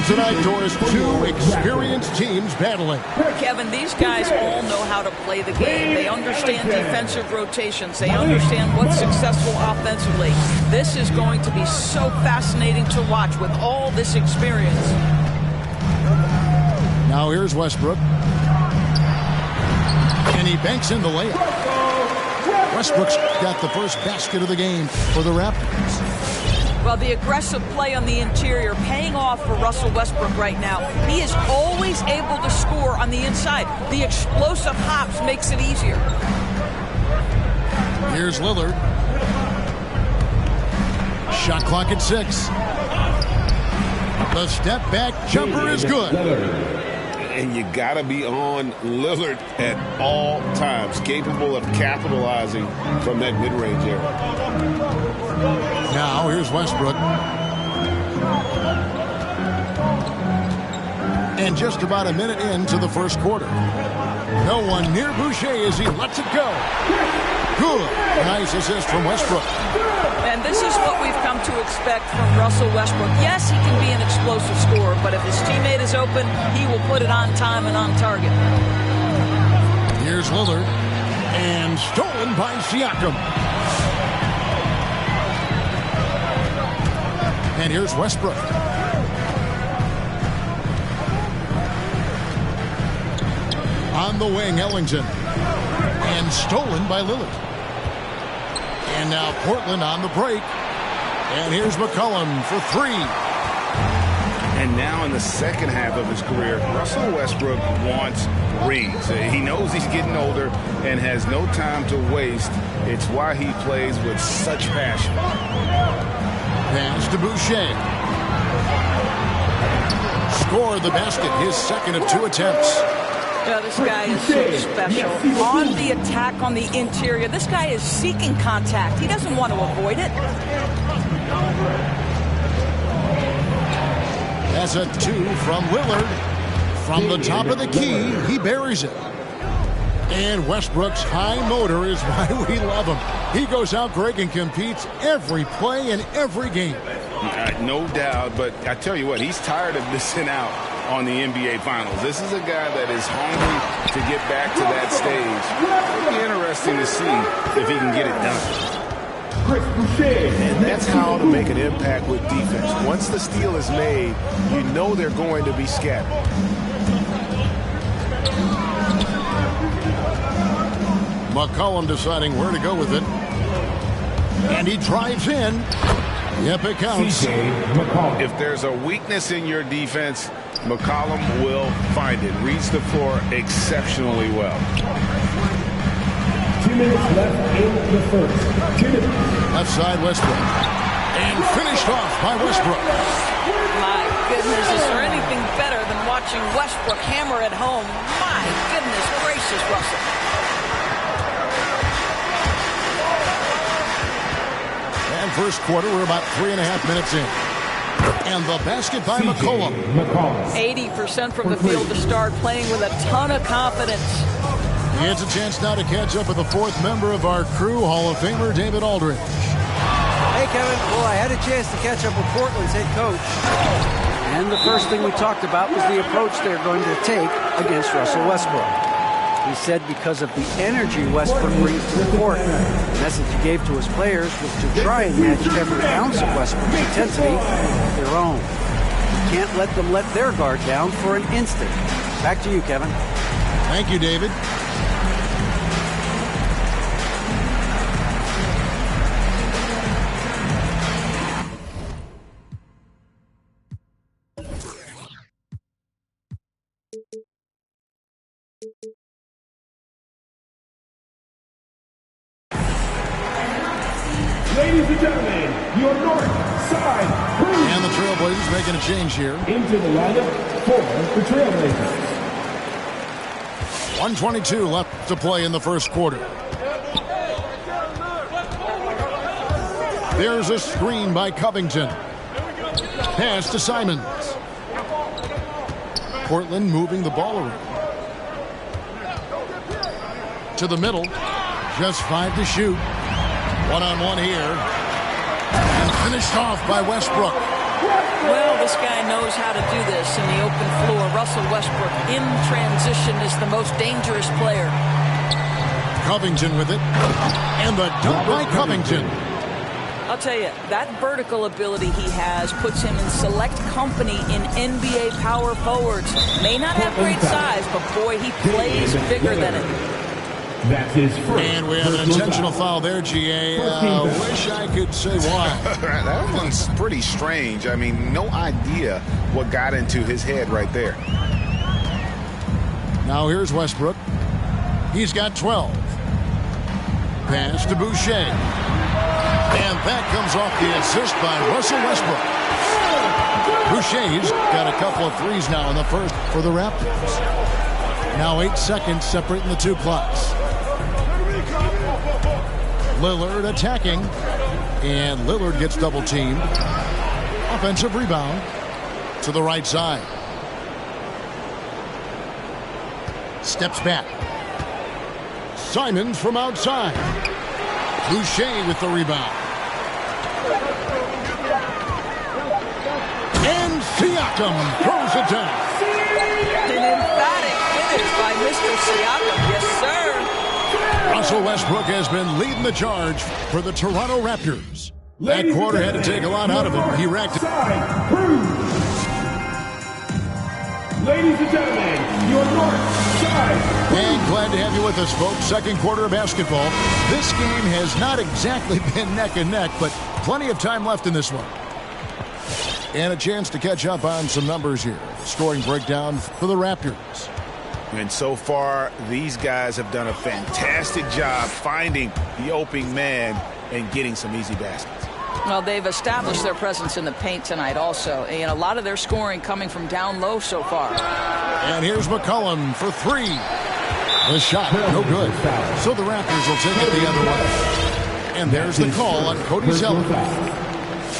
tonight, Doris, two experienced teams battling. Kevin, these guys all know how to play the game. They understand defensive rotations. They understand what's successful offensively. This is going to be so fascinating to watch with all this experience. Now here's Westbrook. And he banks in the layup. Westbrook's got the first basket of the game for the Raptors. Well, the aggressive play on the interior paying off for Russell Westbrook right now. He is always able to score on the inside. The explosive hops makes it easier. Here's Lillard. Shot clock at 6. The step back jumper is good. And you got to be on Lillard at all times, capable of capitalizing from that mid-range area. Now here's Westbrook. And just about a minute into the first quarter. No one near Boucher as he lets it go. Good. Nice assist from Westbrook. And this is what we've come to expect from Russell Westbrook. Yes, he can be an explosive scorer, but if his teammate is open, he will put it on time and on target. Here's Lillard. And stolen by Siakam. And here's Westbrook. On the wing, Ellington. And stolen by Lillard. And now Portland on the break. And here's McCollum for 3. And now in the second half of his career, Russell Westbrook wants rings. He knows he's getting older and has no time to waste. It's why he plays with such passion. Pass to Boucher. Scored the basket, his second of 2 attempts. This guy is so special. On the attack on the interior, this guy is seeking contact. He doesn't want to avoid it. That's a 2 from Lillard. From the top of the key, he buries it. And Westbrook's high motor is why we love him. He goes out, Greg, and competes every play in every game. No doubt, but I tell you what, he's tired of missing out on the NBA Finals. This is a guy that is hungry to get back to that stage. It'll be interesting to see if he can get it done. And that's how to make an impact with defense. Once the steal is made, you know they're going to be scattered. McCollum deciding where to go with it. And he drives in. Yep, it counts. If there's a weakness in your defense, McCollum will find it. Reads the floor exceptionally well. 2 minutes left in the first. 2 minutes. Left side, Westbrook. And finished off by Westbrook. My goodness, is there anything better than watching Westbrook hammer at home? My goodness gracious, Russell. And first quarter, we're about 3.5 minutes in. And the basket by McCollum. 80% from the field to start, playing with a ton of confidence. He has a chance now to catch up with the 4th member of our crew, Hall of Famer David Aldridge. Hey, Kevin. Well, I had a chance to catch up with Portland's head coach. And the first thing we talked about was the approach they're going to take against Russell Westbrook. He said because of the energy Westbrook brings to the court, the message he gave to his players was to try and match every ounce of Westbrook's intensity with their own. You can't let them let their guard down for an instant. Back to you, Kevin. Thank you, David. Ladies and gentlemen, your north side crew. And the Trailblazers making a change here. Into the lineup for the Trailblazers. 1:22 left to play in the first quarter. There's a screen by Covington. Pass to Simons. Portland moving the ball around. To the middle. Just 5 to shoot. One-on-one here. And finished off by Westbrook. Well, this guy knows how to do this in the open floor. Russell Westbrook in transition is the most dangerous player. Covington with it. And the dunk by Covington. I'll tell you, that vertical ability he has puts him in select company in NBA power forwards. May not have great size, but boy, he plays bigger than it. That's his first. And we have an intentional foul there, GA. Wish I could say why. That one's pretty strange. I mean, no idea what got into his head right there. Now here's Westbrook. He's got 12. Pass to Boucher. And that comes off the assist by Russell Westbrook. Boucher's got a couple of threes now in the first for the Raptors. Now 8 seconds separating the two clocks. Lillard attacking. And Lillard gets double teamed. Offensive rebound to the right side. Steps back. Simons from outside. Boucher with the rebound. And Siakam throws it down. An emphatic finish by Mr. Siakam. Yes, sir. Russell Westbrook has been leading the charge for the Toronto Raptors. That quarter had to take a lot out of him. He racked it. Ladies and gentlemen, your North Side. And glad to have you with us, folks. Second quarter of basketball. This game has not exactly been neck and neck, but plenty of time left in this one. And a chance to catch up on some numbers here. Scoring breakdown for the Raptors. And so far, these guys have done a fantastic job finding the opening man and getting some easy baskets. Well, they've established their presence in the paint tonight also. And a lot of their scoring coming from down low so far. And here's McCollum for three. The shot, no good. So the Raptors will take it the other way. And there's the call on Cody Zeller.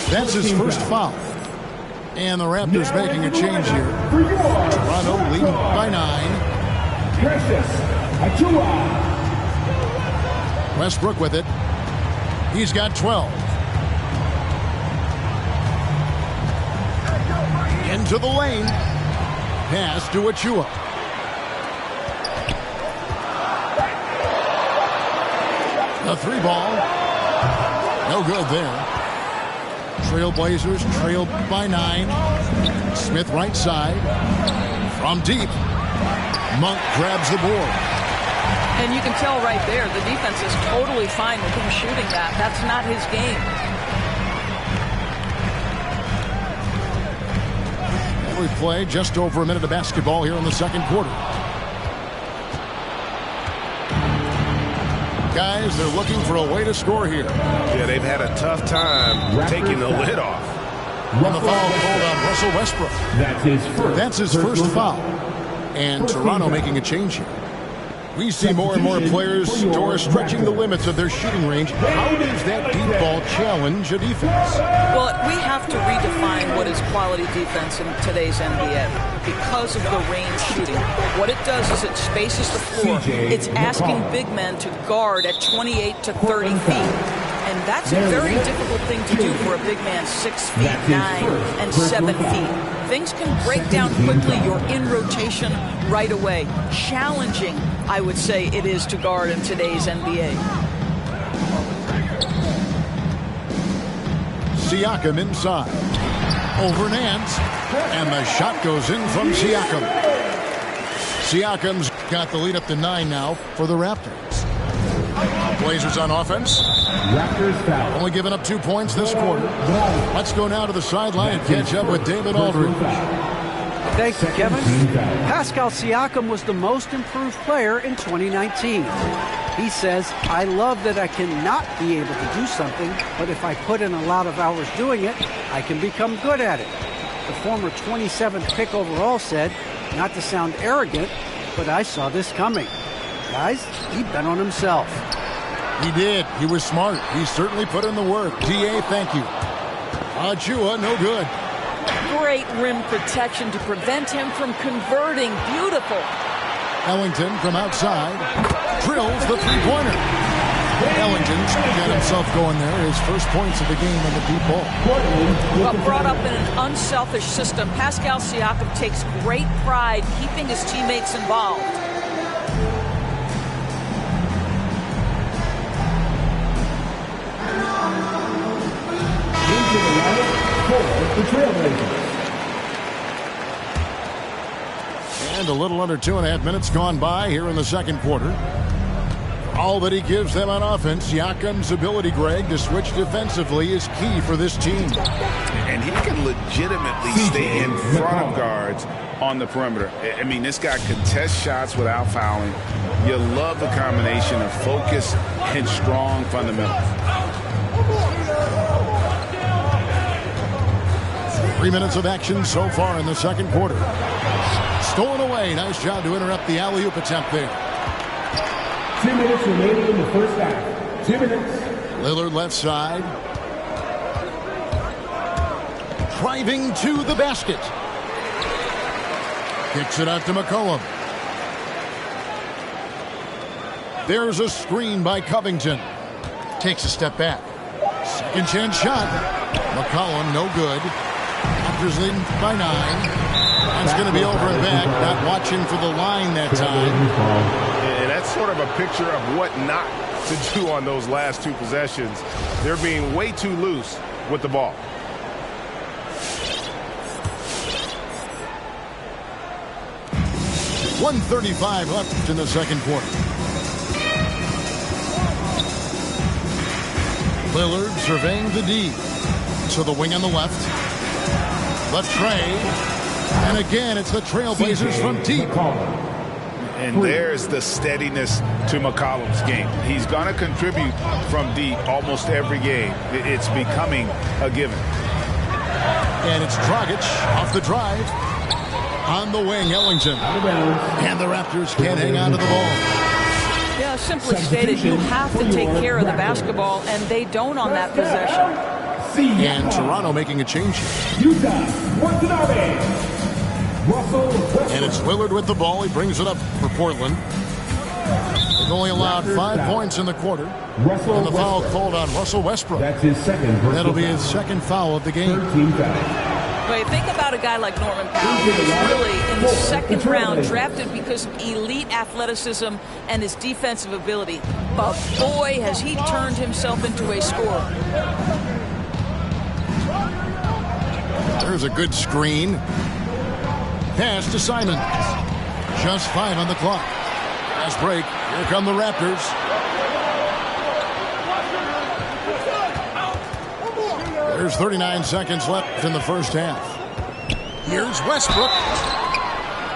That's his first foul. And the Raptors making a change here. Toronto leading by 9. Precious Achiuwa. Westbrook with it. He's got 12. Into the lane. Pass to Achiuwa. The three ball. No good there. Trailblazers trailed by 9. Smith right side. From deep. Monk grabs the board. And you can tell right there, the defense is totally fine with him shooting that. That's not his game. We play just over a minute of basketball here in the second quarter. Guys, they're looking for a way to score here. Yeah, they've had a tough time taking the lid off. And the foul called on Russell Westbrook. That's his first foul. And Toronto making a change here. We see more and more players, Doris, stretching the limits of their shooting range. How does that deep ball challenge a defense? Well, we have to redefine what is quality defense in today's NBA because of the range shooting. What it does is it spaces the floor. It's asking big men to guard at 28 to 30 feet. And that's a very difficult thing to do for a big man 6 feet 9 and 7 feet. Things can break down quickly. You're in rotation right away. Challenging, I would say, it is to guard in today's NBA. Siakam inside. Over Nance. And the shot goes in from Siakam. Siakam's got the lead up to 9 now for the Raptors. Blazers on offense. Raptors foul. Only giving up 2 points this quarter. Let's go now to the sideline and catch up with David Aldridge. Thank you, Kevin. Pascal Siakam was the most improved player in 2019. He says, I love that I cannot be able to do something, but if I put in a lot of hours doing it, I can become good at it. The former 27th pick overall said, not to sound arrogant, but I saw this coming. Guys, he bet on himself. He did. He was smart. He certainly put in the work. DA, thank you. Achiuwa, no good. Great rim protection to prevent him from converting. Beautiful. Ellington from outside drills the three-pointer. Ellington's got himself going there. His first points of the game in the deep ball. Well, brought up in an unselfish system, Pascal Siakam takes great pride keeping his teammates involved. Into the lineup for the Trailblazers. And a little under 2.5 minutes gone by here in the second quarter. All that he gives them on offense, Siakam's ability, Greg, to switch defensively is key for this team. And he can legitimately stay in front of guards on the perimeter. I mean, this guy contests shots without fouling. You love the combination of focus and strong fundamentals. 3 minutes of action so far in the second quarter. Stolen away. Nice job to interrupt the alley-oop attempt there. 2 minutes remaining in the first half. 2 minutes. Lillard left side. Driving to the basket. Kicks it out to McCollum. There's a screen by Covington. Takes a step back. Second chance shot. McCollum, no good. Raptors leading by 9. That's going to be over and back. Not watching for the line that time. And that's sort of a picture of what not to do on those last 2 possessions. They're being way too loose with the ball. .135 left in the second quarter. Lillard surveying the D. To the wing on the left. Left tray. And again, it's the Trailblazers from deep. And there's the steadiness to McCollum's game. He's going to contribute from deep almost every game. It's becoming a given. And it's Dragic off the drive. On the wing, Ellington. And the Raptors can't hang on to the ball. Yeah, simply stated, you have to take care of the basketball, and they don't on that possession. And Toronto making a change. Utah, Watanabe. Russell Westbrook. And it's Lillard with the ball. He brings it up for Portland. They've only allowed 5 points in the quarter. And the foul called on Russell Westbrook. That's his second. That'll be his second foul of the game. 13 fouls. Wait, think about a guy like Norman Powell, who's really in the second round drafted because of elite athleticism and his defensive ability. But boy, has he turned himself into a scorer. There's a good screen. Pass to Simons. Just 5 on the clock. Fast break. Here come the Raptors. There's 39 seconds left in the first half. Here's Westbrook.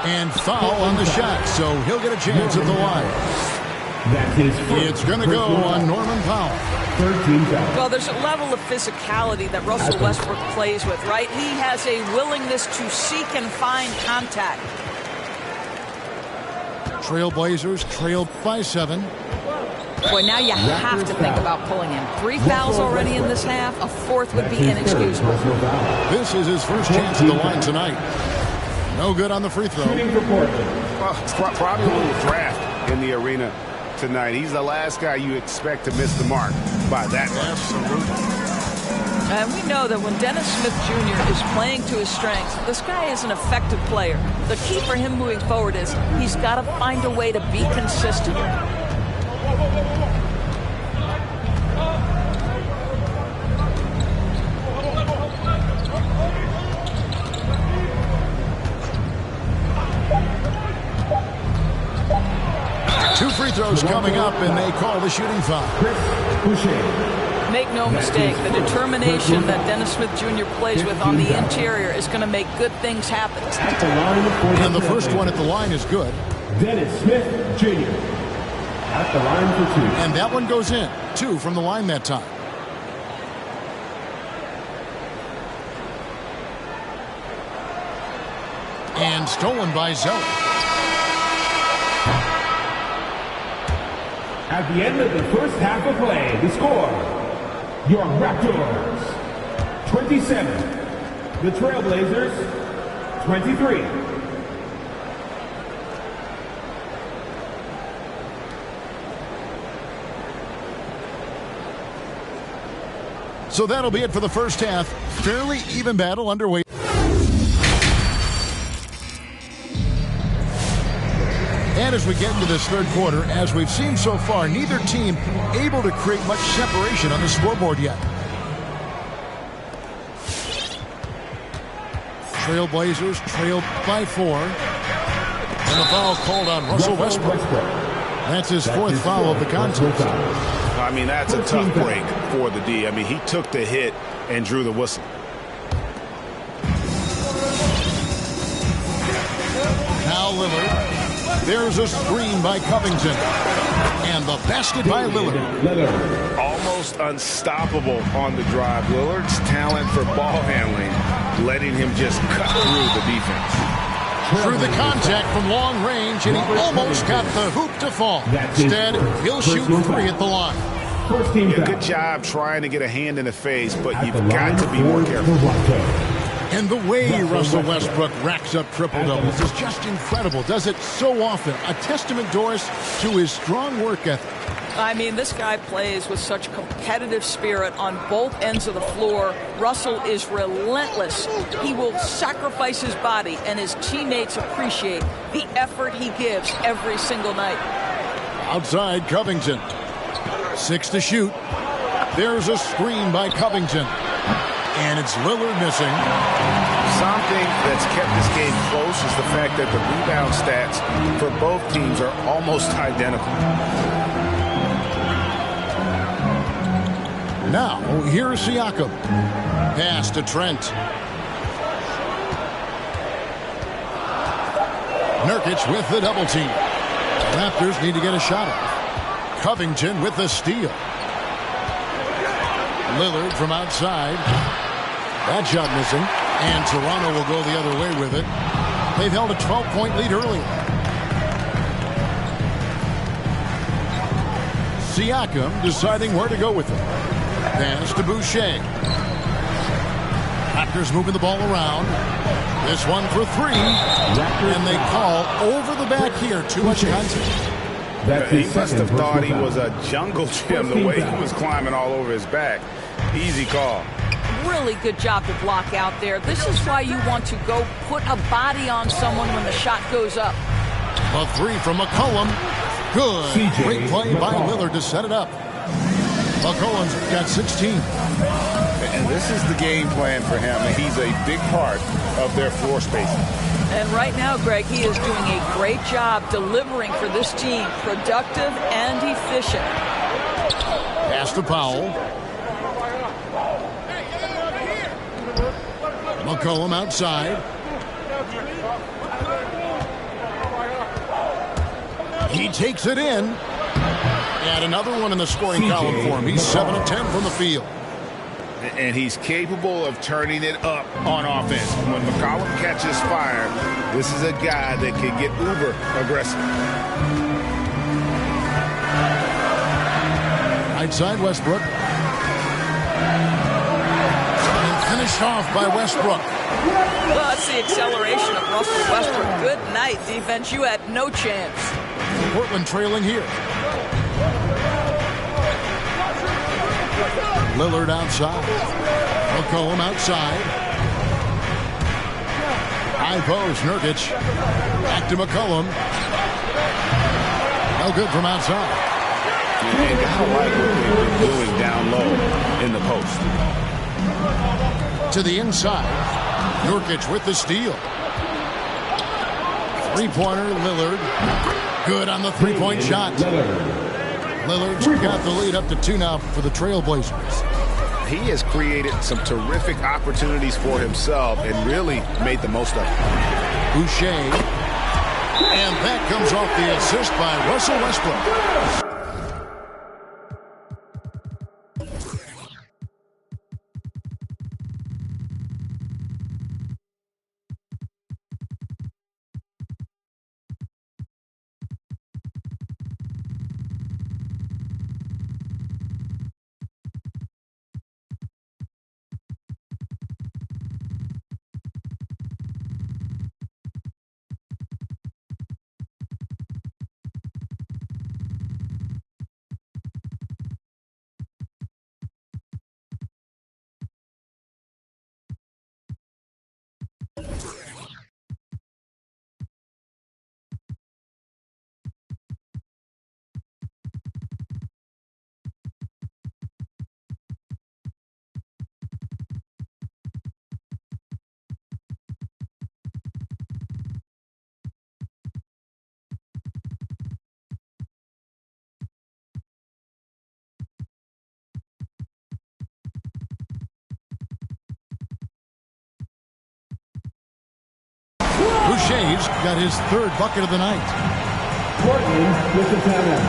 And foul on the shot, so he'll get a chance at the line. That's his first. It's going to go on Norman Powell. 13 fouls. Well, there's a level of physicality that Russell Westbrook plays with, right? He has a willingness to seek and find contact. Trailblazers trailed by 7. Boy, now you have to think about pulling him. 3 fouls already in this half. A 4th would be inexcusable. This is his first chance at the line tonight. No good on the free throw. Well, it's probably a little draft in the arena tonight. He's the last guy you expect to miss the mark by that much. Absolutely. And we know that when Dennis Smith Jr. is playing to his strengths, this guy is an effective player. The key for him moving forward is he's got to find a way to be consistent. Two free throws coming up, and they call the shooting foul. Make no mistake, the determination that Dennis Smith Jr. plays with on the interior is going to make good things happen. At the line And the first one at the line is good. Dennis Smith Jr. At the line for 2. And that one goes in. 2 from the line that time. And stolen by Zeller. At the end of the first half of play, the score, your Raptors, 27. The Trailblazers, 23. So that'll be it for the first half. Fairly even battle underway. And as we get into this third quarter, as we've seen so far, neither team able to create much separation on the scoreboard yet. Trailblazers trailed by 4. And the foul called on Russell Westbrook. That's his fourth foul of the contest. I mean, that's a tough break for the D. I mean, he took the hit and drew the whistle. Now Lillard. There's a screen by Covington. And the basket by Lillard. Almost unstoppable on the drive. Lillard's talent for ball handling, letting him just cut through the defense. Through the contact from long range, and he almost got the hoop to fall. Instead, he'll shoot 3 at the line. Yeah, good job trying to get a hand in the face, but you've got to be more careful. And the way Russell Westbrook racks up triple-doubles is just incredible. Does it so often. A testament, Doris, to his strong work ethic. I mean, this guy plays with such competitive spirit on both ends of the floor. Russell is relentless. He will sacrifice his body, and his teammates appreciate the effort he gives every single night. Outside, Covington. 6 to shoot. There's a screen by Covington. And it's Lillard missing. Something that's kept this game close is the fact that the rebound stats for both teams are almost identical. Now, here's Siakam. Pass to Trent. Nurkic with the double team. Raptors need to get a shot off. Covington with the steal. Lillard from outside. That shot missing. And Toronto will go the other way with it. They've held a 12-point lead earlier. Siakam deciding where to go with it. Pass to Boucher. Raptors moving the ball around. This one for 3. And they call over the back here. Too much contact. He must have thought he was a jungle gym the way he was climbing all over his back. Easy call. Really good job to block out there. This is why you want to go put a body on someone when the shot goes up. A 3 from McCollum. Good. Great play by Lillard to set it up. McCollum's got 16. And this is the game plan for him. And he's a big part of their floor spacing. And right now, Greg, he is doing a great job delivering for this team. Productive and efficient. Pass to Powell. McCollum outside. He takes it in. And another one in the scoring column for him. He's 7 of 10 from the field. And he's capable of turning it up on offense. When McCollum catches fire, this is a guy that can get uber aggressive. Right side, Westbrook. And finished off by Westbrook. Well, that's the acceleration of Russell Westbrook. Good night, defense. You had no chance. Portland trailing here. Lillard outside. McCollum outside. High post, Nurkic. Back to McCollum. No good from outside. And gotta like what they've been doing down low in the post. To the inside. Nurkic with the steal. Three-pointer, Lillard. Good on the three-point shot. Lillard's got the lead up to 2 now for the Trailblazers. He has created some terrific opportunities for himself and really made the most of it. Boucher. And that comes off the assist by Russell Westbrook. Boucher's got his third bucket of the night. Portland with the timeout.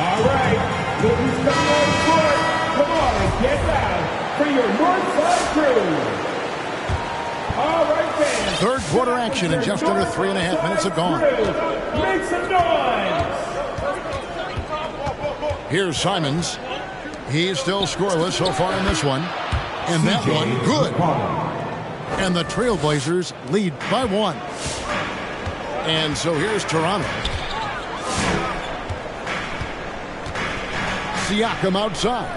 All right, looking coming on court. Come on and get down for your Northside crew. All right, fans. Third quarter action in just under 3.5 minutes have gone. Make some noise. Here's Simons. He's still scoreless so far in this one. And that one, good. And the Trailblazers lead by 1. And so here's Toronto. Siakam outside.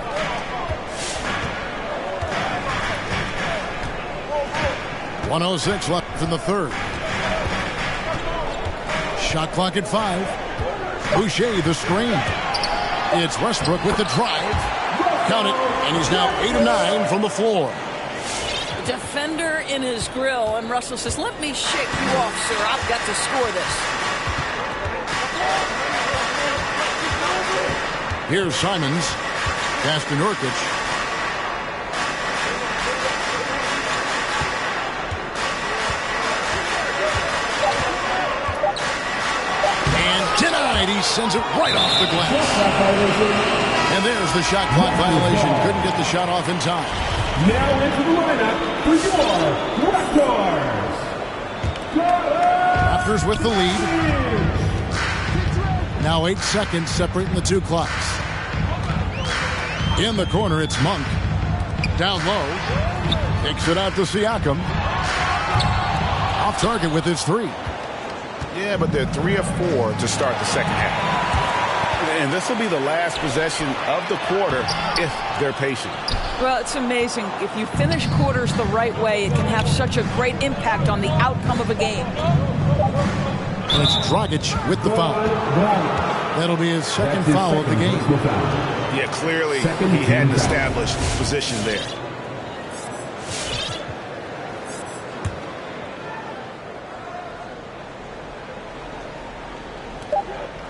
.106 left in the third. Shot clock at 5. Boucher the screen. It's Westbrook with the drive. Count it. And he's now 8 of 9 from the floor. Defender in his grill, and Russell says, let me shake you off, sir. I've got to score this. Here's Simons. Pass to Nurkic. And denied. He sends it right off the glass. And there's the shot clock violation. Couldn't get the shot off in time. Now into the lineup for your Raptors. Raptors with the lead. Now 8 seconds separating the two clocks. In the corner, it's Monk. Down low. Kicks it out to Siakam. Off target with his 3. Yeah, but they're 3 of 4 to start the second half. And this will be the last possession of the quarter if they're patient. Well, it's amazing. If you finish quarters the right way, it can have such a great impact on the outcome of a game. And it's Dragic with the foul. That'll be his second foul of the game. Yeah, clearly he had an established position there.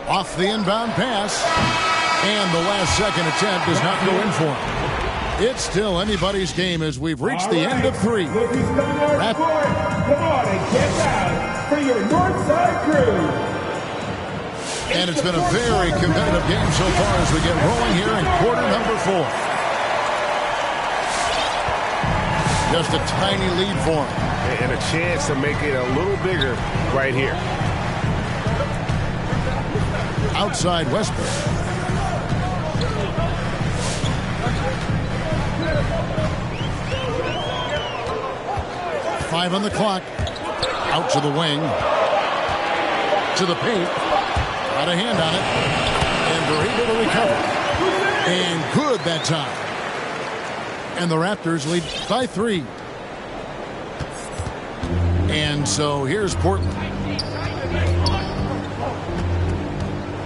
Off the inbound pass. And the last second attempt does not go in for him. It's still anybody's game as we've reached the end of 3. Come on and get down for your Northside crew. And it's been a very competitive game so far as we get rolling here in quarter number 4. Just a tiny lead for him. And a chance to make it a little bigger right here. Outside Westbrook. Five on the clock. Out to the wing. To the paint. Got a hand on it. And they're able to recover. And good that time. And the Raptors lead by 3. And so here's Portland.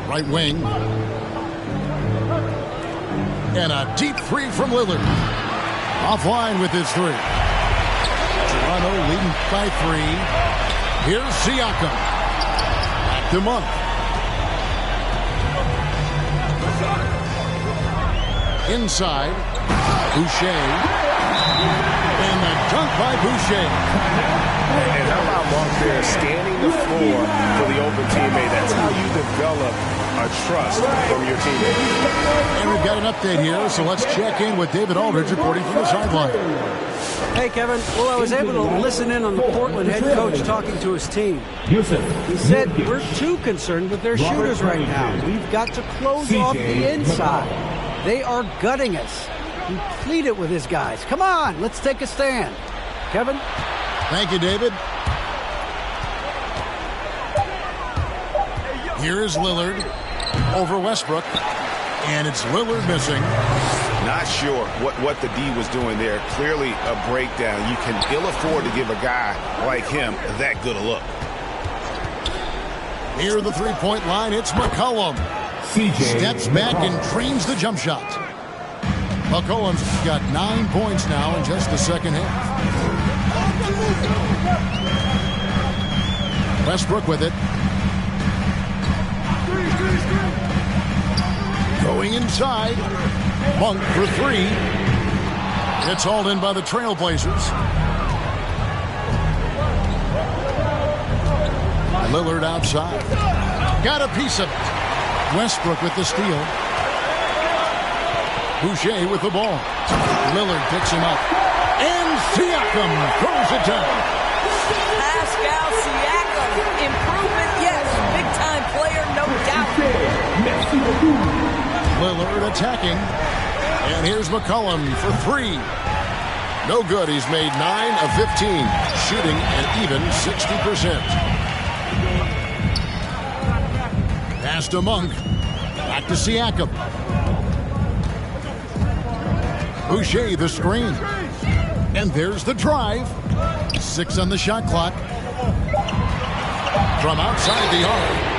Right wing. And a deep 3 from Lillard. Offline with his 3. Toronto leading by 3. Here's Siakam. Back to Monk. Inside. Boucher. And the dunk by Boucher. And how about Monk there scanning the floor for the open teammate? That's how you develop a trust from your teammate. And we've got an update here, so let's check in with David Aldridge reporting from the sideline. Hey, Kevin. Well, I was able to listen in on the Portland head coach talking to his team. He said, we're too concerned with their shooters right now. We've got to close off the inside. They are gutting us. He pleaded with his guys. Come on, let's take a stand. Kevin? Thank you, David. Here is Lillard over Westbrook. And it's Lillard missing. Not sure what the D was doing there. Clearly a breakdown. You can ill afford to give a guy like him that good a look. Near the three-point line, it's McCollum. Steps back and trains the jump shot. McCollum's got 9 points now in just the second half. Westbrook with it. Going inside. Monk for 3. It's hauled in by the Trailblazers. Lillard outside. Got a piece of it. Westbrook with the steal. Boucher with the ball. Lillard picks him up. And Siakam throws it down. Pascal Siakam. Improvement, yes. Big-time player, no doubt. Lillard attacking. And here's McCollum for three. No good. He's made 9 of 15. Shooting an even 60%. Pass to Monk. Back to Siakam. Boucher the screen. And there's the drive. 6 on the shot clock. From outside the arc.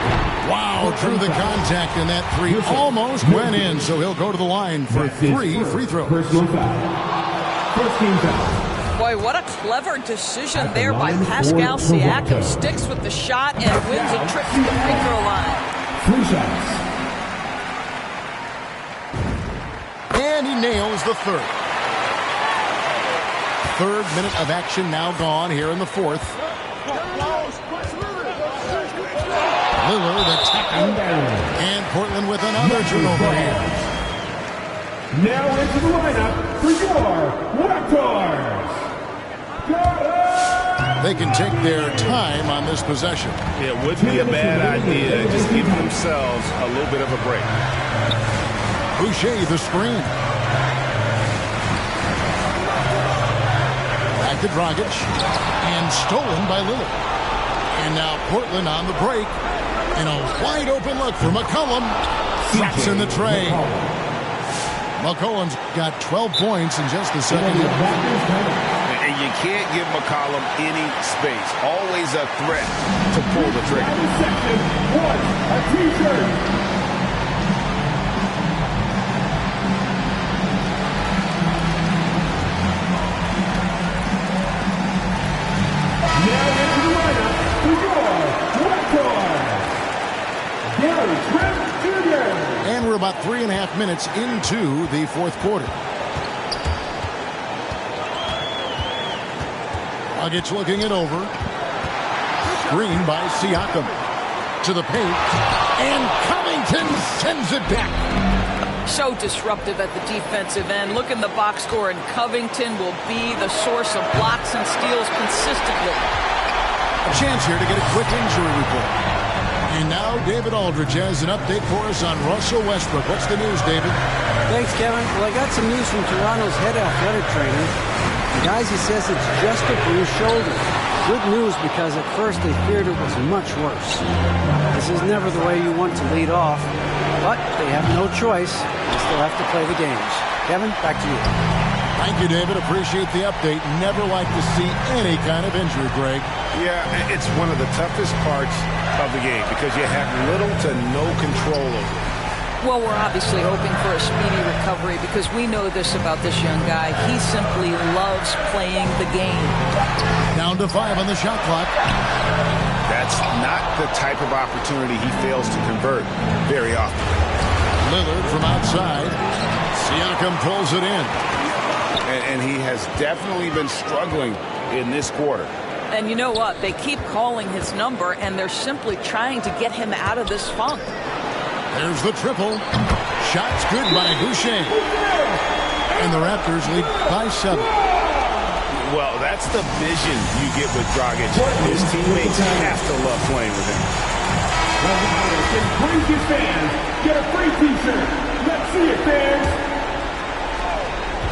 Wow, drew the contact, and that three almost went in, so he'll go to the line for 3 free throws. Boy, what a clever decision there by Pascal Siakam. Sticks with the shot and wins a trip to the free throw line. 3 shots. And he nails the third. Third minute of action now gone here in the fourth. Lillard attacking. And Portland with another turnover here. Now into the lineup for your Raptors. They can take their time on this possession. It wouldn't be a bad idea. Just give themselves a little bit of a break. Boucher the screen. Back to Dragic. And stolen by Lillard. And now Portland on the break. And a wide open look for McCollum. Drops in the tray. McCollum's got 12 points in just the second half. And you can't give McCollum any space. Always a threat to pull the trigger. A t-shirt. Now into the lineup for your Raptors. Gary Trent Jr. And we're about 3.5 minutes into the fourth quarter. Dragic looking it over. Screen by Siakam. To the paint. And Covington sends it back. So disruptive at the defensive end. Look in the box score, and Covington will be the source of blocks and steals consistently. A chance here to get a quick injury report. And now David Aldridge has an update for us on Russell Westbrook. What's the news, David? Thanks, Kevin. Well, I got some news from Toronto's head athletic trainer. The guys, he says it's just a bruised shoulder. Good news, because at first they feared it was much worse. This is never the way you want to lead off, but they have no choice. They still have to play the games. Kevin, back to you. Thank you, David. Appreciate the update. Never like to see any kind of injury, Greg. Yeah, it's one of the toughest parts of the game because you have little to no control over it. Well, we're obviously hoping for a speedy recovery because we know this about this young guy. He simply loves playing the game. Down to 5 on the shot clock. That's not the type of opportunity he fails to convert very often. Lillard from outside. Siakam pulls it in. And he has definitely been struggling in this quarter. And you know what? They keep calling his number, and they're simply trying to get him out of this funk. There's the triple. Shots good by Boucher. And the Raptors lead by 7. Well, that's the vision you get with Dragic. His teammates have to love playing with him. Crazy fans, get a free t-shirt. Let's see it, fans.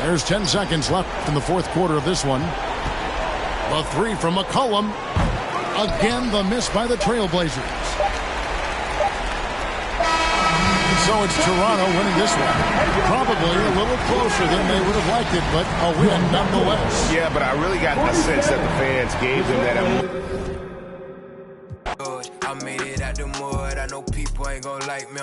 There's 10 seconds left in the fourth quarter of this one. The three from McCollum. Again, the miss by the Trailblazers. So it's Toronto winning this one. Probably a little closer than they would have liked it, but a win nonetheless. Yeah, but I really got the sense that the fans gave them that. I made it out the mud. I know people ain't gonna like me.